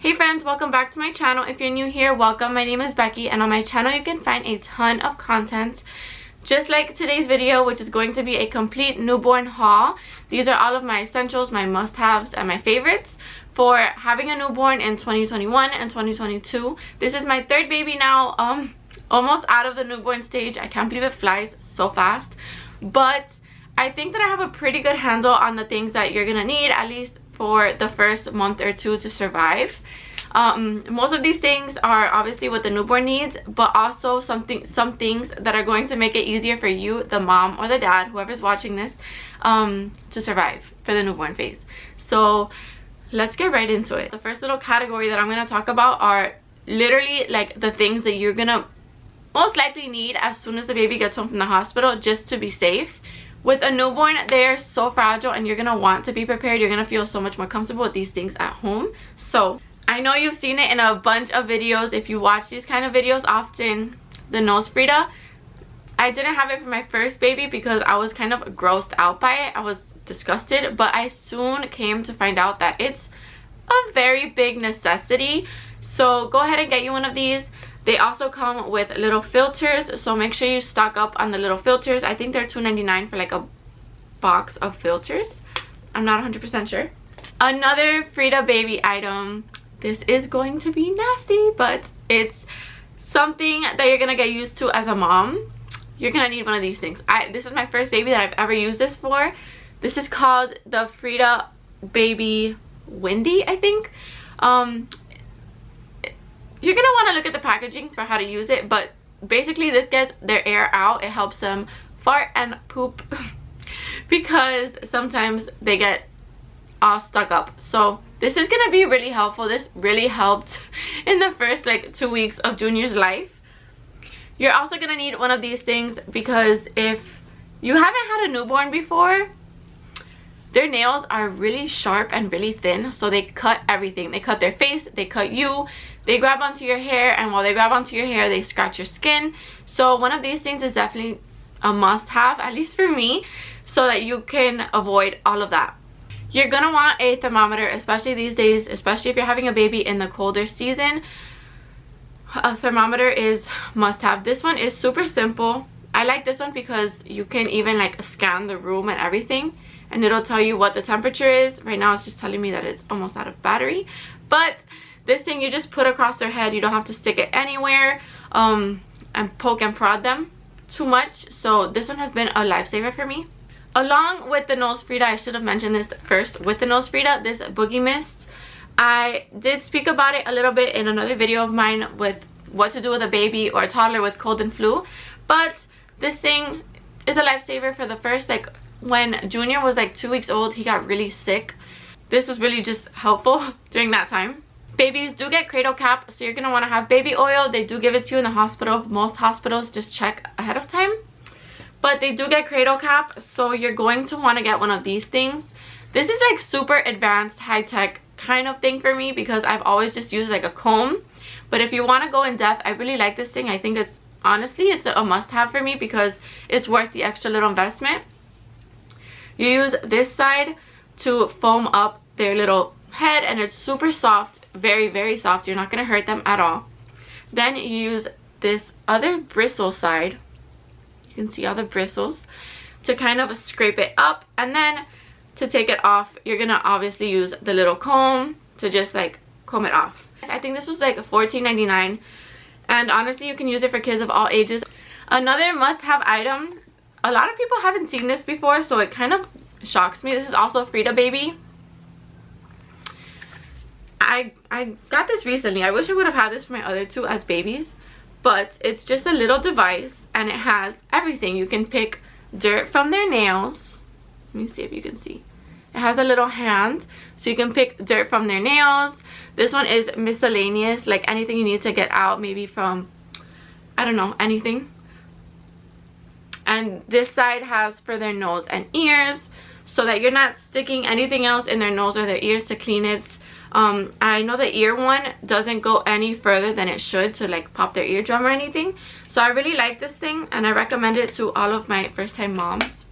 Hey friends, welcome back to my channel. If you're new here, welcome. My name is Becky, and on my channel you can find a ton of content just like today's video, which is going to be a complete newborn haul. These are all of my essentials, my must-haves, and my favorites for having a newborn in 2021 and 2022. This is my third baby now, almost out of the newborn stage. I can't believe it flies so fast, but I think that I have a pretty good handle on the things that you're gonna need, at least for the first month or two, to survive. Most of these things are obviously what the newborn needs, but also some things that are going to make it easier for you, the mom or the dad, whoever's watching this, to survive for the newborn phase. So let's get right into it. The first little category that I'm going to talk about are literally like the things that you're gonna most likely need as soon as the baby gets home from the hospital, just to be safe. With a newborn, they're so fragile and you're gonna want to be prepared. You're gonna feel so much more comfortable with these things at home. So I know you've seen it in a bunch of videos. If you watch these kind of videos often, the nose Frida, I didn't have it for my first baby because I was kind of grossed out by it. I was disgusted, but I soon came to find out that it's a very big necessity. So go ahead and get you one of these. They also come with little filters, so make sure you stock up on the little filters. I think they're $2.99 for like a box of filters. I'm not 100% sure. Another Frida baby item. This is going to be nasty, but it's something that you're gonna get used to as a mom. You're gonna need one of these things. This is my first baby that I've ever used this for. This is called the Frida Baby Windy, I think. You're gonna want to look at the packaging for how to use it, but basically this gets their air out. It helps them fart and poop because sometimes they get all stuck up. So this is gonna be really helpful. This really helped in the first like 2 weeks of Junior's life. You're also gonna need one of these things because if you haven't had a newborn before, their nails are really sharp and really thin, so they cut everything. They cut their face, they cut you, they grab onto your hair, and while they grab onto your hair, they scratch your skin. So one of these things is definitely a must-have, at least for me, so that you can avoid all of that. You're gonna want a thermometer, especially these days, especially if you're having a baby in the colder season. A thermometer is must-have. This one is super simple. I like this one because you can even like scan the room and everything, and it'll tell you what the temperature is. Right now it's just telling me that it's almost out of battery, but this thing you just put across their head. You don't have to stick it anywhere and poke and prod them too much. So this one has been a lifesaver for me. Along with the nose Frida, I should have mentioned this first, with the nose Frida, this boogie mist. I did speak about it a little bit in another video of mine with what to do with a baby or a toddler with cold and flu, but this thing is a lifesaver for the first, like when Junior was like 2 weeks old, he got really sick. This was really just helpful during that time. Babies do get cradle cap, so you're going to want to have baby oil. They do give it to you in the hospital. Most hospitals just check ahead of time, but they do get cradle cap, so you're going to want to get one of these things. This is like super advanced, high-tech kind of thing for me because I've always just used like a comb, but if you want to go in depth, I really like this thing. I think it's honestly it's a must-have for me because it's worth the extra little investment. You use this side to foam up their little head, and it's super soft, very, very soft. You're not going to hurt them at all. Then you use this other bristle side. You can see all the bristles to kind of scrape it up, and then to take it off, you're going to obviously use the little comb to just like comb it off. I think this was like $14.99, and honestly you can use it for kids of all ages. Another must-have item, a lot of people haven't seen this before, so it kind of shocks me. This is also Frida Baby. I got this recently. I wish I would have had this for my other two as babies, but it's just a little device and it has everything. You can pick dirt from their nails. Let me see if you can see. It has a little hand, so you can pick dirt from their nails. This one is miscellaneous, like anything you need to get out, maybe from, I don't know, anything. And this side has for their nose and ears, so that you're not sticking anything else in their nose or their ears to clean it. I know the ear one doesn't go any further than it should to like pop their eardrum or anything, so I really like this thing and I recommend it to all of my first time moms.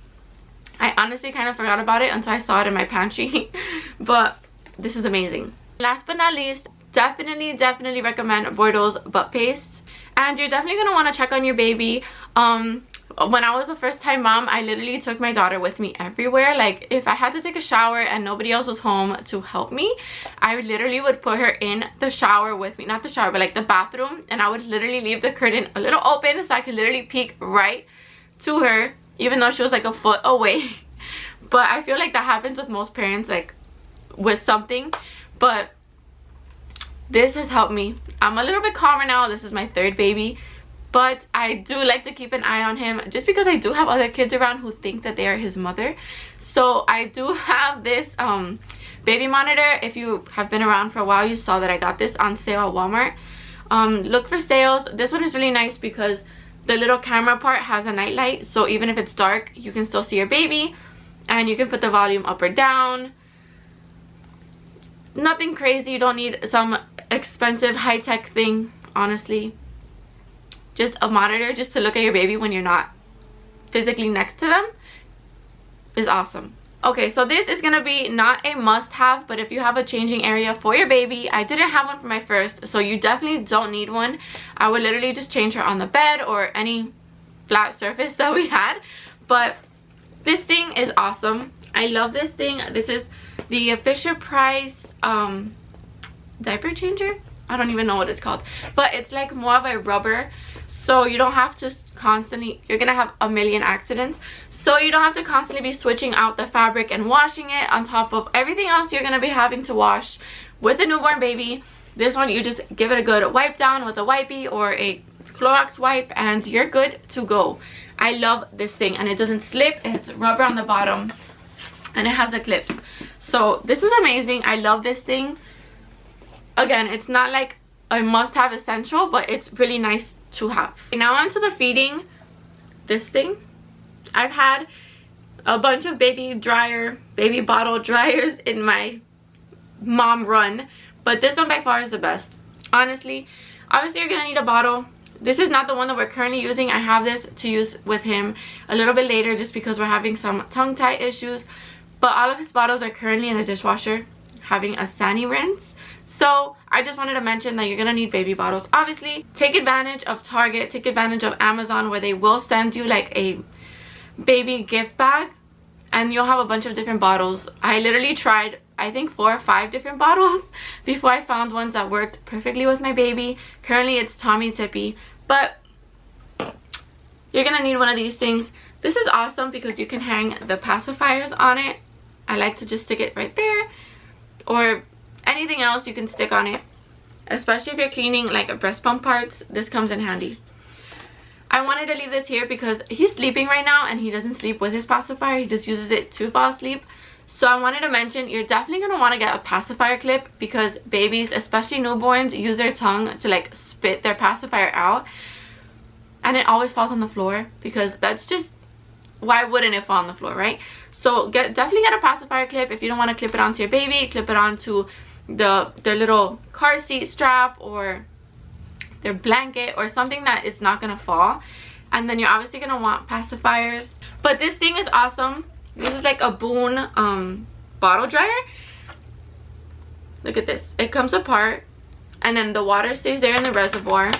I honestly kind of forgot about it until I saw it in my pantry but this is amazing. Last but not least, definitely recommend Bortles butt paste. And you're definitely going to want to check on your baby. When I was a first-time mom, I literally took my daughter with me everywhere. Like, if I had to take a shower and nobody else was home to help me, I literally would put her in the shower with me. Not the shower, but like the bathroom. And I would literally leave the curtain a little open so I could literally peek right to her, even though she was like a foot away. But I feel like that happens with most parents, like with something. But this has helped me. I'm a little bit calmer now. This is my third baby. But I do like to keep an eye on him just because I do have other kids around who think that they are his mother. So I do have this baby monitor. If you have been around for a while, you saw that I got this on sale at Walmart. Look for sales. This one is really nice because the little camera part has a nightlight. So even if it's dark, you can still see your baby. And you can put the volume up or down. Nothing crazy. You don't need some expensive high-tech thing, honestly. Just a monitor just to look at your baby when you're not physically next to them is awesome. Okay, so this is gonna be not a must-have, but if you have a changing area for your baby, I didn't have one for my first, so you definitely don't need one. I would literally just change her on the bed or any flat surface that we had. But this thing is awesome. I love this thing. This is the Fisher-Price Diaper Changer. I don't even know what it's called, but it's like more of a rubber, so you don't have to constantly, you're gonna have a million accidents, so you don't have to constantly be switching out the fabric and washing it on top of everything else you're gonna be having to wash with a newborn baby. This one, you just give it a good wipe down with a wipey or a Clorox wipe and you're good to go. I love this thing, and it doesn't slip. It's rubber on the bottom and it has the clips, so this is amazing. I love this thing. Again, it's not like a must-have essential, but it's really nice to have. Okay, now onto the feeding. This thing, I've had a bunch of baby bottle dryers in my mom run, but this one by far is the best, honestly. Obviously, you're gonna need a bottle. This is not the one that we're currently using. I have this to use with him a little bit later just because we're having some tongue tie issues, but all of his bottles are currently in the dishwasher having a sani rinse. So I just wanted to mention that you're gonna need baby bottles. Obviously, take advantage of Target, take advantage of Amazon, where they will send you like a baby gift bag and you'll have a bunch of different bottles. I literally tried, I think 4 or 5 different bottles before I found ones that worked perfectly with my baby. Currently it's Tommy Tippy, but you're gonna need one of these things. This is awesome because you can hang the pacifiers on it. I like to just stick it right there, or anything else you can stick on it, especially if you're cleaning like breast pump parts. This comes in handy. I wanted to leave this here because he's sleeping right now and he doesn't sleep with his pacifier. He just uses it to fall asleep. So I wanted to mention, you're definitely going to want to get a pacifier clip because babies, especially newborns, use their tongue to like spit their pacifier out, and it always falls on the floor because that's just, why wouldn't it fall on the floor, right? So definitely get a pacifier clip. If you don't want to clip it onto your baby, clip it onto their little car seat strap or their blanket or something that it's not gonna fall. And then you're obviously gonna want pacifiers. But this thing is awesome. This is like a Boon bottle dryer. Look at this. It comes apart and then the water stays there in the reservoir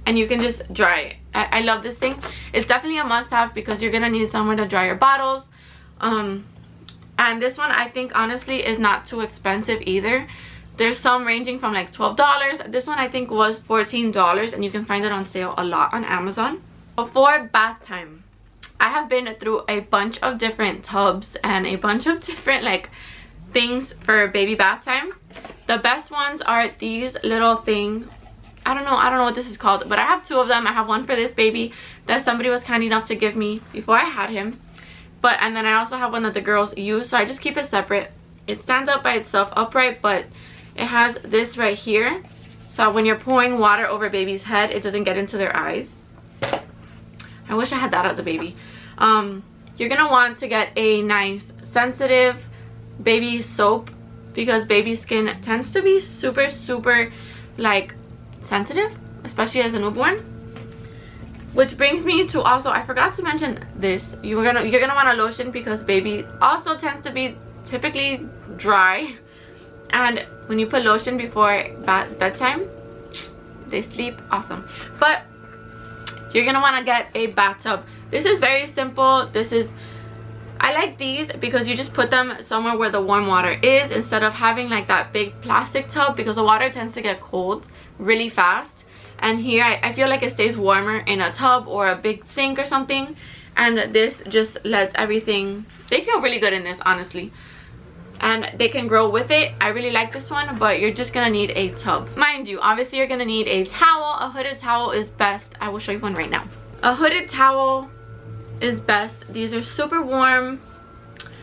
and you can just dry it. I love this thing. It's definitely a must-have because you're gonna need somewhere to dry your bottles. And this one, I think honestly is not too expensive either. There's some ranging from like $12. This one I think was $14 and you can find it on sale a lot on Amazon. For bath time, I have been through a bunch of different tubs and a bunch of different like things for baby bath time. The best ones are these little things. I don't know what this is called, but I have 2 of them. I have one for this baby that somebody was kind enough to give me before I had him. And then I also have one that the girls use, so I just keep it separate. It stands up by itself upright, but it has this right here. So when you're pouring water over baby's head, it doesn't get into their eyes. I wish I had that as a baby. You're gonna want to get a nice sensitive baby soap because baby skin tends to be super like sensitive, especially as a newborn. Which brings me to also, I forgot to mention this. You're gonna want a lotion because baby also tends to be typically dry, and when you put lotion before bedtime, they sleep awesome. But you're gonna want to get a bathtub. This is very simple. I like these because you just put them somewhere where the warm water is instead of having like that big plastic tub, because the water tends to get cold really fast. And here I feel like it stays warmer in a tub or a big sink or something, and this just lets everything, they feel really good in this, honestly, and they can grow with it. I really like this one, but you're just gonna need a tub. Mind you, obviously you're gonna need a towel. A hooded towel is best. I will show you one right now. A hooded towel is best. These are super warm,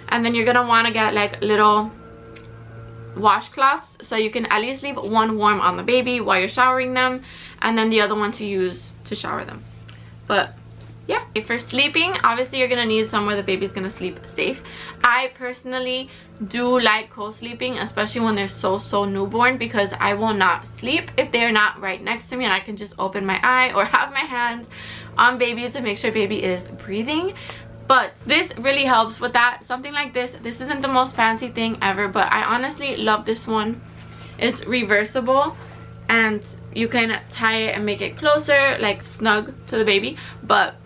and then you're gonna want to get like little washcloths so you can at least leave one warm on the baby while you're showering them, and then the other one to use to shower them. But yeah, for sleeping, obviously you're gonna need somewhere the baby's gonna sleep safe. I personally do like co-sleeping, especially when they're so newborn, because I will not sleep if they're not right next to me and I can just open my eye or have my hands on baby to make sure baby is breathing. But this really helps with that. Something like this isn't the most fancy thing ever, but I honestly love this one. It's reversible and you can tie it and make it closer, like snug to the baby, but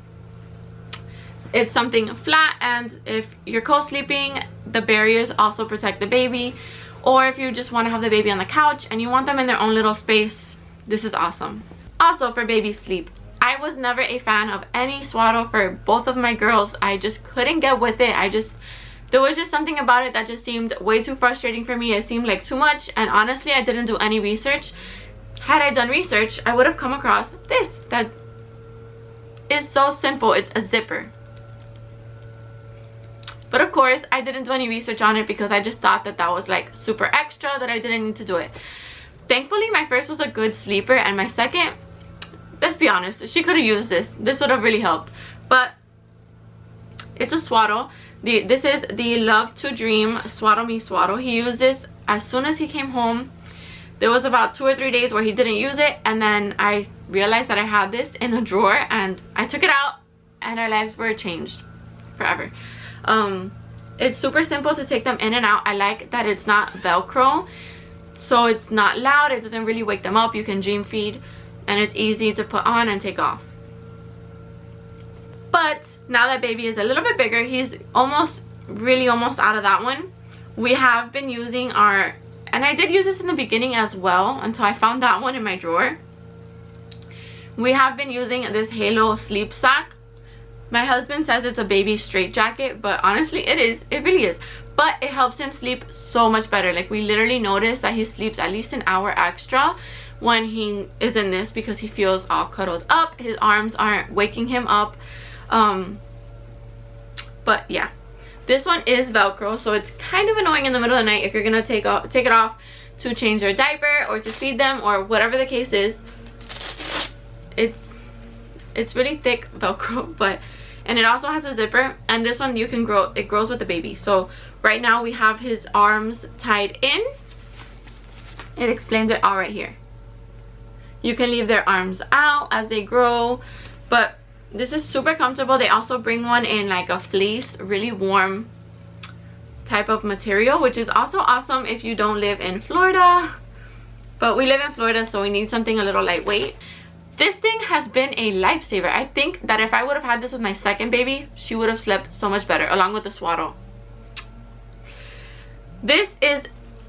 it's something flat, and if you're co-sleeping, the barriers also protect the baby. Or if you just want to have the baby on the couch and you want them in their own little space, this is awesome. Also, for baby sleep, I was never a fan of any swaddle for both of my girls. I just couldn't get with it. There was just something about it that just seemed way too frustrating for me. It seemed like too much, and honestly I didn't do any research. Had I done research, I would have come across this that is so simple. It's a zipper. But of course, I didn't do any research on it because I just thought that was like super extra, that I didn't need to do it. Thankfully, my first was a good sleeper, and my second, let's be honest, she could have used this. This would have really helped. But it's a swaddle. This is the Love to Dream Swaddle Me Swaddle. He used this as soon as he came home. There was about 2 or 3 days where he didn't use it, and then I realized that I had this in a drawer, and I took it out, and our lives were changed forever. It's super simple to take them in and out. I like that it's not Velcro, so it's not loud. It doesn't really wake them up. You can dream feed, and it's easy to put on and take off. But now that baby is a little bit bigger, he's almost out of that one. We have been using our, and I did use this in the beginning as well until I found that one in my drawer. We have been using this Halo sleep sack. My husband says it's a baby straitjacket, but honestly it is. It really is. But it helps him sleep so much better. Like, we literally notice that he sleeps at least an hour extra when he is in this because he feels all cuddled up. His arms aren't waking him up. But yeah, this one is Velcro, so it's kind of annoying in the middle of the night if you're gonna take it off to change their diaper or to feed them or whatever the case is. It's really thick Velcro, but, and it also has a zipper, and this one you can it grows with the baby. So right now we have his arms tied in. It explains it all right here. You can leave their arms out as they grow, but this is super comfortable. They also bring one in like a fleece, really warm type of material, which is also awesome if you don't live in Florida. But we live in Florida, so we need something a little lightweight. This thing has been a lifesaver. I think that if I would have had this with my second baby, she would have slept so much better, along with the swaddle. This is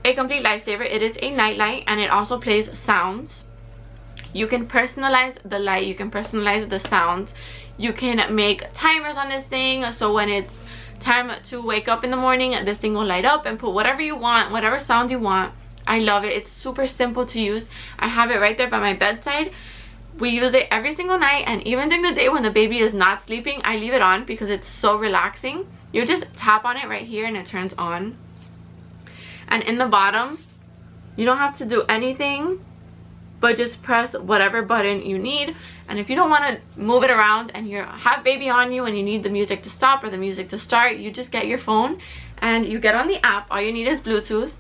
a complete lifesaver. It is a nightlight, and it also plays sounds. You can personalize the light, you can personalize the sound. You can make timers on this thing, so when it's time to wake up in the morning, this thing will light up and put whatever you want, whatever sound you want. I love it. It's super simple to use. I have it right there by my bedside. We use it every single night, and even during the day when the baby is not sleeping, I leave it on because it's so relaxing. You just tap on it right here and it turns on. And in the bottom, you don't have to do anything but just press whatever button you need. And if you don't want to move it around and you have baby on you and you need the music to stop or the music to start, you just get your phone and you get on the app. All you need is Bluetooth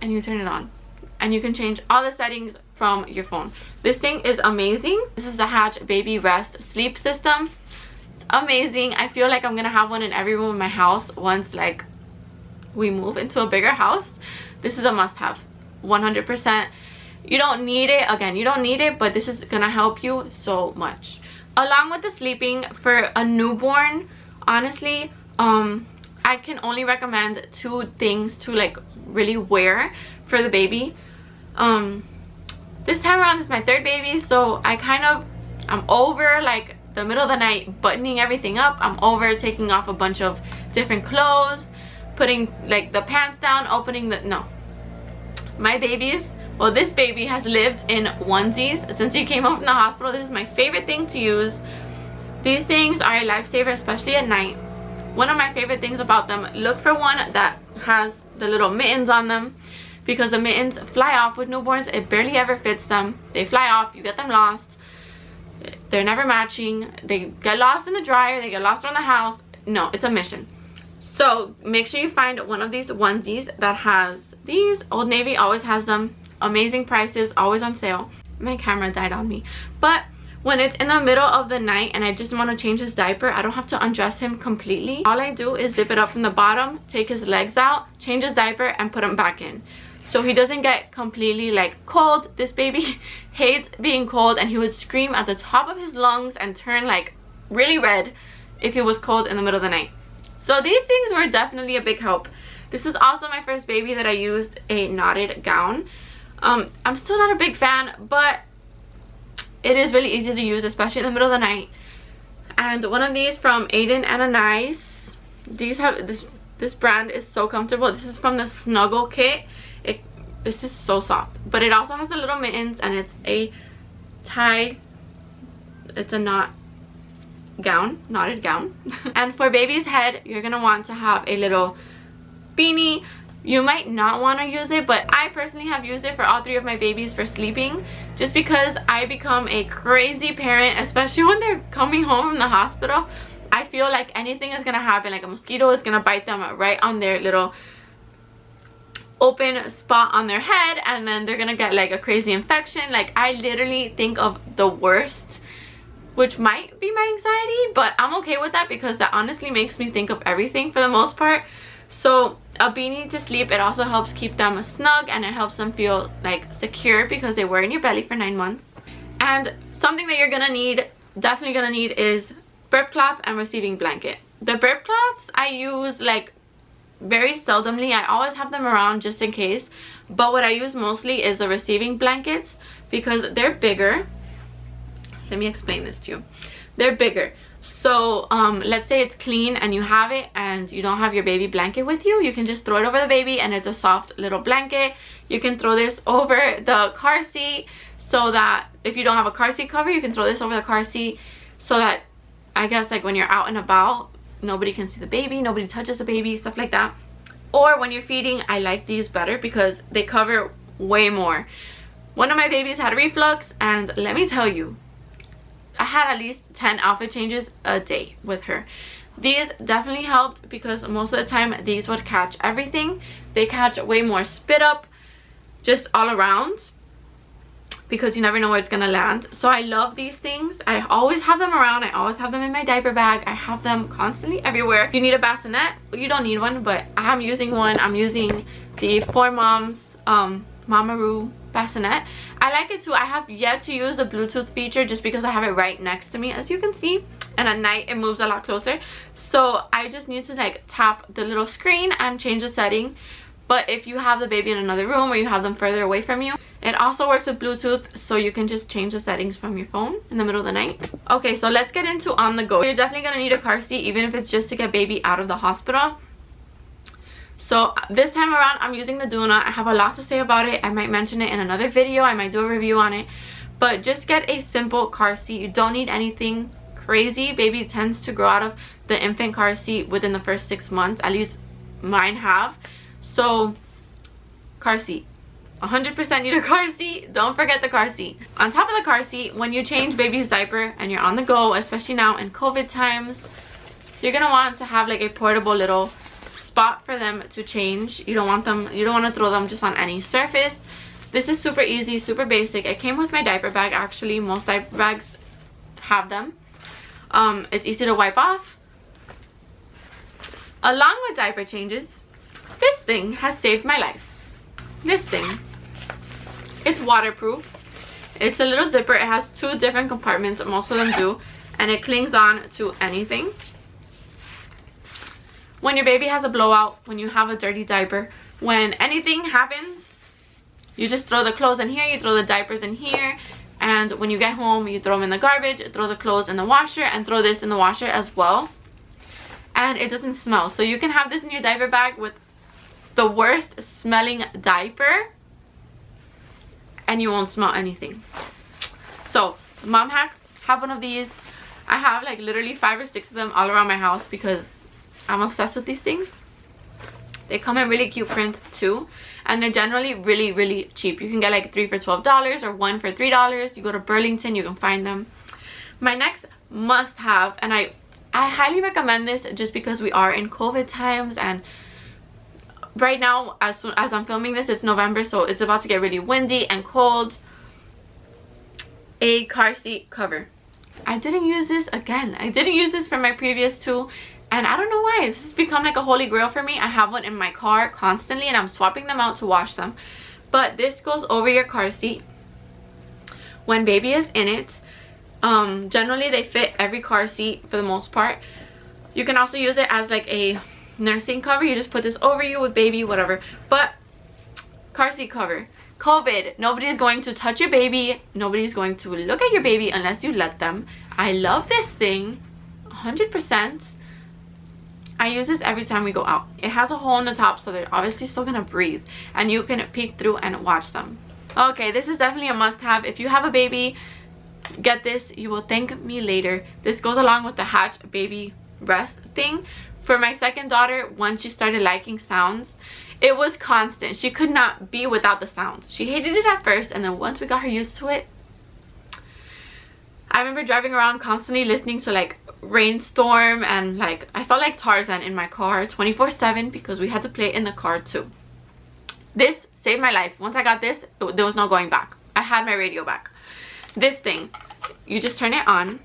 and you turn it on, and you can change all the settings from your phone. This thing is amazing. This is the Hatch Baby Rest Sleep System. It's amazing. I feel like I'm gonna have one in every room in my house once like we move into a bigger house. this is a must-have, 100%. You don't need it, again, you don't need it, but this is gonna help you so much. Along with the sleeping, for a newborn, honestly, I can only recommend 2 things to like really wear for the baby. This time around, this is my 3rd baby, so I'm over like the middle of the night buttoning everything up. I'm over taking off a bunch of different clothes, putting like the pants down, opening the, no. My babies, well, this baby has lived in onesies since he came home from the hospital. This is my favorite thing to use. These things are a lifesaver, especially at night. One of my favorite things about them, look for one that has the little mittens on them, because the mittens fly off with newborns. It barely ever fits them. They fly off, you get them lost. They're never matching. They get lost in the dryer, they get lost around the house. No, it's a mission. So make sure you find one of these onesies that has these. Old Navy always has them. Amazing prices, always on sale. My camera died on me. But when it's in the middle of the night and I just want to change his diaper, I don't have to undress him completely. All I do is zip it up from the bottom, take his legs out, change his diaper, and put him back in, so he doesn't get completely like cold. This baby hates being cold, and he would scream at the top of his lungs and turn like really red if he was cold in the middle of the night. So these things were definitely a big help. This is also my first baby that I used a knotted gown. I'm still not a big fan, but it is really easy to use, especially in the middle of the night. And one of these from Aiden and Anais. These have this brand is so comfortable. This is from the Snuggle kit. This is so soft, but it also has the little mittens, and it's a knotted gown. And for baby's head, you're gonna want to have a little beanie. You might not want to use it, but I personally have used it for all 3 of my babies for sleeping, just because I become a crazy parent, especially when they're coming home from the hospital. I feel like anything is gonna happen, like a mosquito is gonna bite them right on their little open spot on their head, and then they're gonna get like a crazy infection. Like, I literally think of the worst, which might be my anxiety, but I'm okay with that because that honestly makes me think of everything for the most part. So a beanie to sleep, it also helps keep them snug, and it helps them feel like secure because they were in your belly for 9 months. And something that you're gonna need, definitely gonna need, is burp cloth and receiving blanket. The burp cloths I use like very seldomly. I always have them around just in case, but what I use mostly is the receiving blankets because they're bigger. Let me explain this to you. They're bigger. So let's say it's clean and you have it and you don't have your baby blanket with you, you can just throw it over the baby, and it's a soft little blanket. You can throw this over the car seat, so that if you don't have a car seat cover, you can throw this over the car seat, so that I guess like when you're out and about, nobody can see the baby, nobody touches the baby, stuff like that. Or when you're feeding, I like these better because they cover way more. One of my babies had reflux, and let me tell you, I had at least 10 outfit changes a day with her. These definitely helped because most of the time these would catch everything. They catch way more spit up just all around because you never know where it's gonna land. So I love these things. I always have them around. I always have them in my diaper bag. I have them constantly everywhere. You need a bassinet. You don't need one, but I'm using one. I'm using the 4Moms Mamaroo Bassinet. I like it too. I have yet to use the Bluetooth feature just because I have it right next to me, as you can see, and at night it moves a lot closer, so I just need to like tap the little screen and change the setting. But if you have the baby in another room or you have them further away from you, it also works with Bluetooth, so you can just change the settings from your phone in the middle of the night. Okay, so let's get into on the go. You're definitely gonna need a car seat, even if it's just to get baby out of the hospital. So this time around, I'm using the Doona. I have a lot to say about it. I might mention it in another video. I might do a review on it. But just get a simple car seat. You don't need anything crazy. Baby tends to grow out of the infant car seat within the first 6 months. At least mine have. So car seat. 100% need a car seat. Don't forget the car seat. On top of the car seat, when you change baby's diaper and you're on the go, especially now in COVID times, you're gonna want to have like a portable little spot for them to change. You don't want to throw them just on any surface. This is super easy, super basic. It came with my diaper bag. Actually, most diaper bags have them. It's easy to wipe off. Along with diaper changes, this thing has saved my life. this thing. It's waterproof. It's a little zipper. It has 2 different compartments, most of them do, and it clings on to anything. When your baby has a blowout, when you have a dirty diaper, when anything happens, you just throw the clothes in here, you throw the diapers in here, and when you get home, you throw them in the garbage, throw the clothes in the washer, and throw this in the washer as well. And it doesn't smell. So you can have this in your diaper bag with the worst smelling diaper, and you won't smell anything. So, mom hack, have one of these. I have like literally 5 or 6 of them all around my house because I'm obsessed with these things. They come in really cute prints too, and they're generally really cheap. You can get like 3 for $12 or 1 for $3. You go to Burlington, you can find them. My next must have, and I highly recommend this just because we are in COVID times, and right now as soon as I'm filming this, it's November, so it's about to get really windy and cold. A car seat cover. I didn't use this again. I didn't use this for my previous 2. And I don't know why. This has become like a holy grail for me. I have one in my car constantly, and I'm swapping them out to wash them. But this goes over your car seat when baby is in it. Generally, they fit every car seat for the most part. You can also use it as like a nursing cover. You just put this over you with baby, whatever. But car seat cover. COVID. Nobody's going to touch your baby. Nobody's going to look at your baby unless you let them. I love this thing 100%. I use this every time we go out. It has a hole in the top, so they're obviously still gonna breathe, and you can peek through and watch them. Okay, this is definitely a must-have. If you have a baby, get this. You will thank me later. This goes along with the Hatch baby rest thing. For my second daughter, once she started liking sounds, it was constant. She could not be without the sounds. She hated it at first, and then once we got her used to it, I remember driving around constantly listening to like Rainstorm, and like I felt like Tarzan in my car 24/7 because we had to play it in the car too. This saved my life. Once I got this, there was no going back. I had my radio back. This thing, you just turn it on,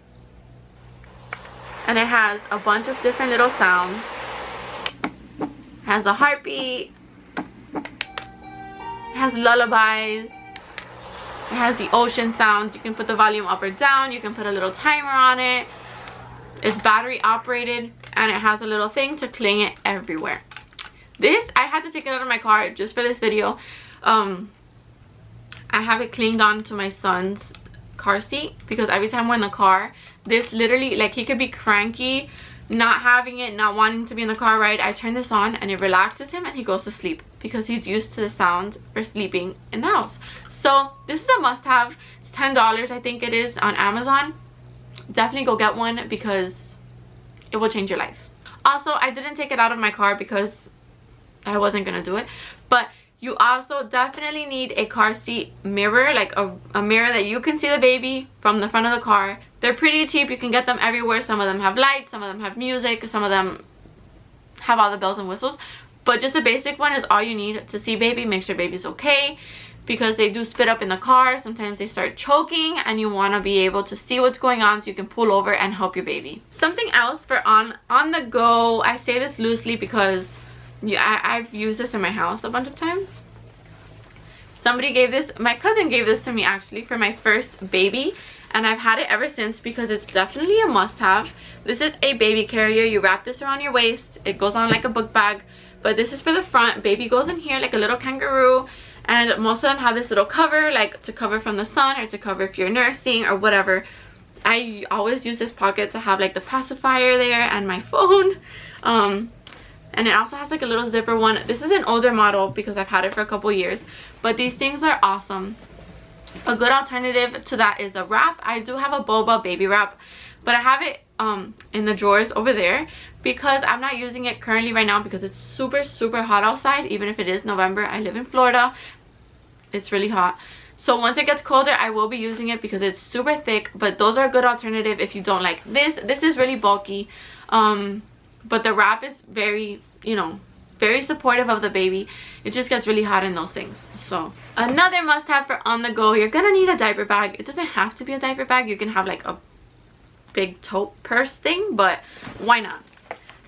and it has a bunch of different little sounds. It has a heartbeat, it has lullabies, it has the ocean sounds. You can put the volume up or down. You can put a little timer on it. It's battery operated, and it has a little thing to cling it everywhere. This, I had to take it out of my car just for this video. I have it clinged on to my son's car seat because every time we're in the car, this literally, like, he could be cranky, not having it, not wanting to be in the car ride. I turn this on and it relaxes him, and he goes to sleep because he's used to the sound for sleeping in the house. So this is a must-have. It's $10, I think it is, on Amazon. Definitely go get one because it will change your life. Also, I didn't take it out of my car because I wasn't gonna do it, but you also definitely need a car seat mirror, like a mirror that you can see the baby from the front of the car. They're pretty cheap. You can get them everywhere. Some of them have lights, some of them have music, some of them have all the bells and whistles, but just the basic one is all you need to see baby, make sure baby's okay, because they do spit up in the car. Sometimes they start choking, and you want to be able to see what's going on so you can pull over and help your baby. Something else for on the go, I say this loosely because I've used this in my house a bunch of times. Somebody gave this, my cousin gave this to me actually for my first baby, and I've had it ever since because it's definitely a must-have. This is a baby carrier. You wrap this around your waist. It goes on like a book bag, but this is for the front. Baby goes in here like a little kangaroo. And most of them have this little cover, like to cover from the sun or to cover if you're nursing or whatever. I always use this pocket to have like the pacifier there and my phone. And it also has like a little zipper one. This is an older model because I've had it for a couple years. But these things are awesome. A good alternative to that is a wrap. I do have a Boba baby wrap, but I have it in the drawers over there because I'm not using it currently right now because it's super hot outside. Even if it is November, I live in Florida, it's really hot. So once it gets colder, I will be using it because it's super thick. But those are a good alternative if you don't like this. This is really bulky, but the wrap is very, you know, very supportive of the baby. It just gets really hot in those things. So another must-have for on the go, you're gonna need a diaper bag. It doesn't have to be a diaper bag. You can have like a big tote purse thing, but why not?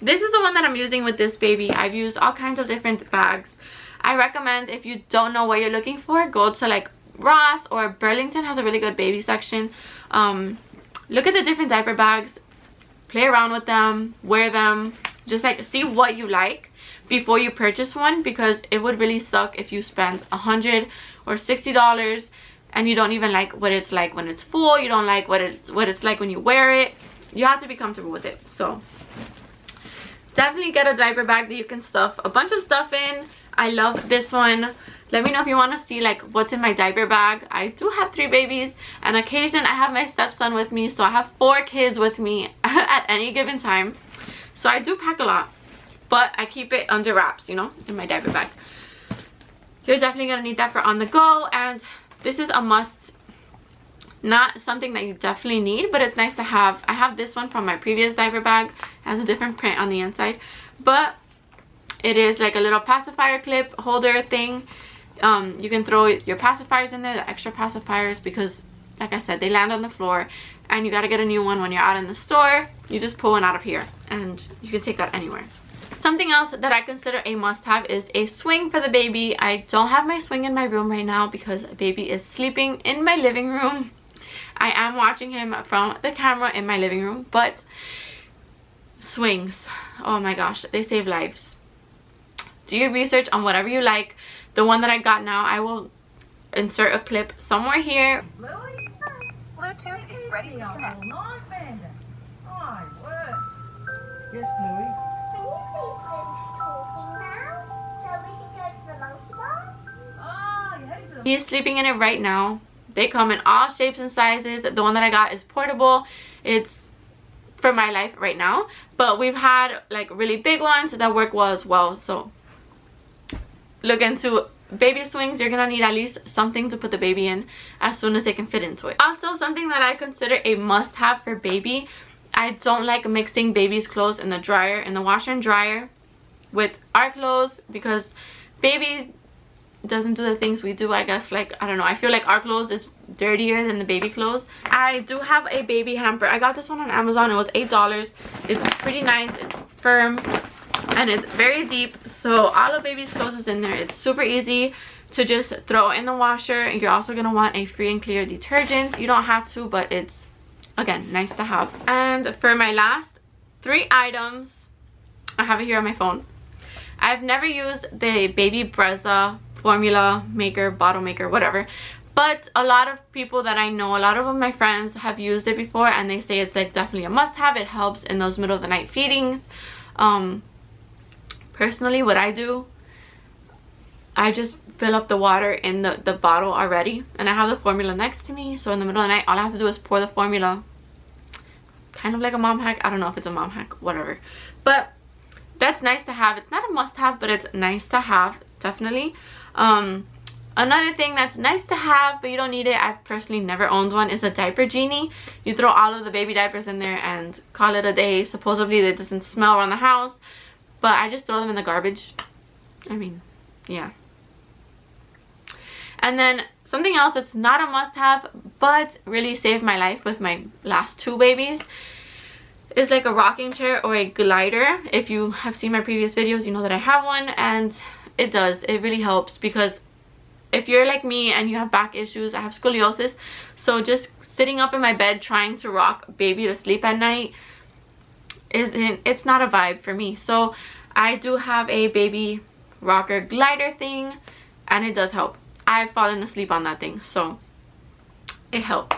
This is the one that I'm using with this baby. I've used all kinds of different bags. I recommend, if you don't know what you're looking for, go to like Ross or Burlington has a really good baby section. Look at the different diaper bags, play around with them, wear them, just like see what you like before you purchase one, because it would really suck if you spend $100 or $60 and you don't even like what it's like when it's full. You don't like what it's like when you wear it. You have to be comfortable with it. So definitely get a diaper bag that you can stuff a bunch of stuff in. I love this one. Let me know if you want to see like what's in my diaper bag. I do have 3 babies. On occasion I have my stepson with me, so I have 4 kids with me at any given time. So I do pack a lot, but I keep it under wraps, you know, in my diaper bag. You're definitely gonna need that for on the go, and this is a must. Not something that you definitely need, but it's nice to have. I have this one from my previous diaper bag. It has a different print on the inside, but it is like a little pacifier clip holder thing. You can throw your pacifiers in there, the extra pacifiers, because like I said, they land on the floor and you got to get a new one when you're out in the store. You just pull one out of here and you can take that anywhere. Something else that I consider a must-have is a swing for the baby. I don't have my swing in my room right now because baby is sleeping in my living room. I am watching him from the camera in my living room, but swings, oh my gosh, they save lives. Do your research on whatever you like. The one that I got now, I will insert a clip somewhere here. Bluetooth is ready to connect. Yes, Louie. Can you please finish talking now so we can go to the monkey bars? He's sleeping in it right now. They come in all shapes and sizes. The one that I got is portable. It's for my life right now, but we've had like really big ones that work well as well. So look into baby swings. You're gonna need at least something to put the baby in as soon as they can fit into it. Also, something that I consider a must-have for baby, I don't like mixing baby's clothes in the dryer, in the washer and dryer with our clothes, because baby doesn't do the things we do, I guess. Like, I don't know, I feel like our clothes is dirtier than the baby clothes. I do have a baby hamper. I got this one on Amazon. It was $8. It's pretty nice, it's firm, and it's very deep, so all of baby's clothes is in there. It's super easy to just throw in the washer. You're also going to want a free and clear detergent. You don't have to, but it's, again, nice to have. And for my last 3 items, I have it here on my phone. I've never used the baby Brezza formula maker, bottle maker, whatever, but a lot of people that I know, a lot of my friends have used it before, and they say it's like definitely a must-have. It helps in those middle of the night feedings. Personally, what I do, I just fill up the water in the bottle already, and I have the formula next to me, so in the middle of the night all I have to do is pour the formula. Kind of like a mom hack. I don't know if it's a mom hack, whatever, but that's nice to have. It's not a must-have, but it's nice to have, definitely. Another thing that's nice to have but you don't need it, I've personally never owned one, is a Diaper Genie. You throw all of the baby diapers in there and call it a day. Supposedly it doesn't smell around the house, but I just throw them in the garbage. I mean, yeah. And then something else that's not a must-have but really saved my life with my last 2 babies is like a rocking chair or a glider. If you have seen my previous videos, you know that I have one, and it really helps, because if you're like me and you have back issues, I have scoliosis, so just sitting up in my bed trying to rock baby to sleep at night it's not a vibe for me. So I do have a baby rocker glider thing, and it does help. I've fallen asleep on that thing, so it helps.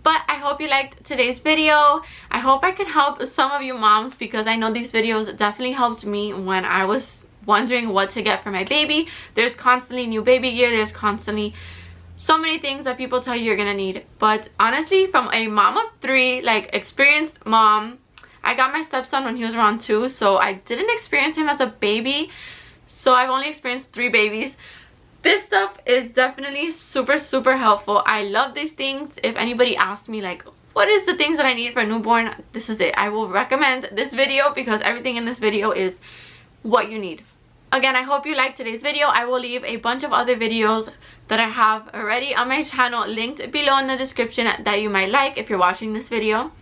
But I hope you liked today's video. I hope I can help some of you moms, because I know these videos definitely helped me when I was wondering what to get for my baby. There's constantly new baby gear. There's constantly so many things that people tell you you're gonna need. But honestly, from a mom of 3, like experienced mom, I got my stepson when he was around 2, so I didn't experience him as a baby. So I've only experienced 3 babies. This stuff is definitely super, super helpful. I love these things. If anybody asks me like, what is the things that I need for a newborn, this is it. I will recommend this video because everything in this video is what you need. Again, I hope you liked today's video. I will leave a bunch of other videos that I have already on my channel linked below in the description that you might like if you're watching this video.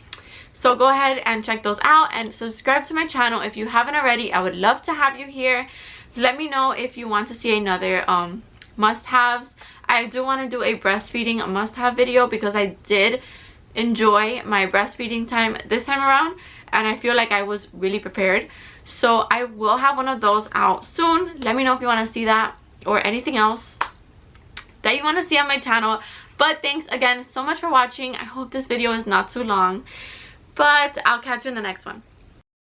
So go ahead and check those out and subscribe to my channel if you haven't already. I would love to have you here. let me know if you want to see another must-haves. I do want to do a breastfeeding must-have video because I did enjoy my breastfeeding time this time around, and I feel like I was really prepared. So I will have one of those out soon. Let me know if you want to see that or anything else that you want to see on my channel. But thanks again so much for watching. I hope this video is not too long, but I'll catch you in the next one.